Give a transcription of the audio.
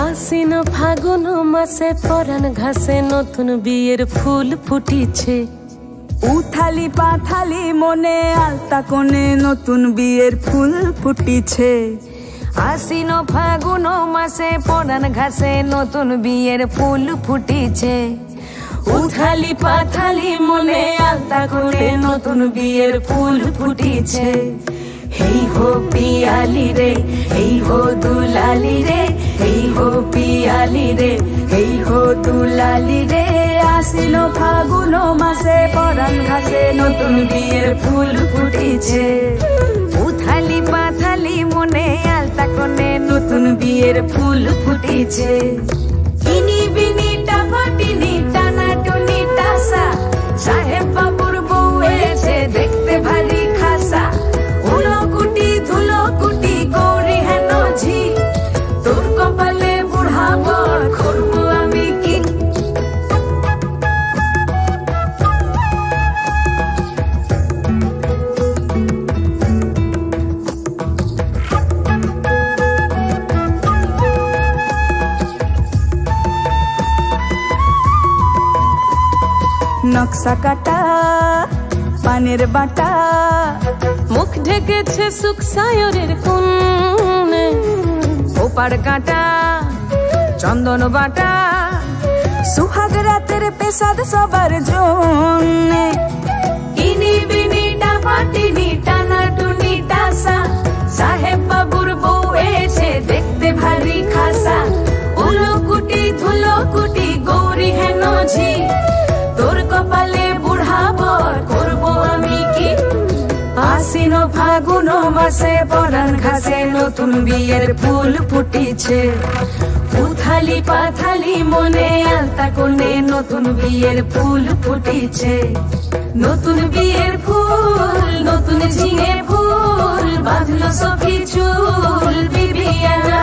আশ্বিন ফাগুন মাসে পরাণ ঘাসে নতুন বিয়ের ফুল ফুটিছে। উথালি পাথালি মনে আলতা কোণে নতুন বিয়ের ফুল ফুটিছে। আশ্বিন ফাগুন মাসে পরাণ ঘাসে নতুন বিয়ের ফুল ফুটিছে। উথালি পাথালি মনে আলতা কোণে নতুন বিয়ের ফুল ফুটিছে। হেই হো পিয়ালি রে, হেই হো দুলালি রে, হেই হো পিয়ালি রে, হেই হো দুলালি রে। আশ্বিন ফাগুন মাসে পরাণ ঘাসে নতুন বিয়ের ফুল ফুটিছে। উথালি পাথালি মনে আলতা কোণে নতুন বিয়ের ফুল ফুটিছে। ইনি বিনি টাপাটিনি টানা টুনি টাসা, সাহেব বাবুর বউ এসে দেখতে ভারী খাসা। উলো কুটি ধুলো কুটি গৌরী হেন ঝি, তোর কপালে বুড়া বর করবো আমি কি। নকশা কাটা পানের বাটা, মুখ ঢেকেছে সুখ সায়রের কোণে। ওপার কাটা চন্দন বাটা, সুহাগ রাতের পেশাদ সবার জন্যে। ইনি বিনি টাপাটিনি টানা টুনি টাসা, সাহেব বাবুর বউ এসে দেখতে ভারী খাসা। উলো কুটি ধুলো কুটি গৌরী হেন ঝি, তোর কপালে বুড়া বর করবো আমি কি। আশ্বিন ফাগুন মাসে পরাণ ঘাসে নতুন বিয়ের ফুল ফুটিছে। উথালি পাথালি মনে আলতা কোণে নতুন বিয়ের ফুল ফুটিছে। নতুন বিয়ের ফুল নতুন ঝিঙে ফুল, বাঁধলো সখী চুল বিবিয়ানা।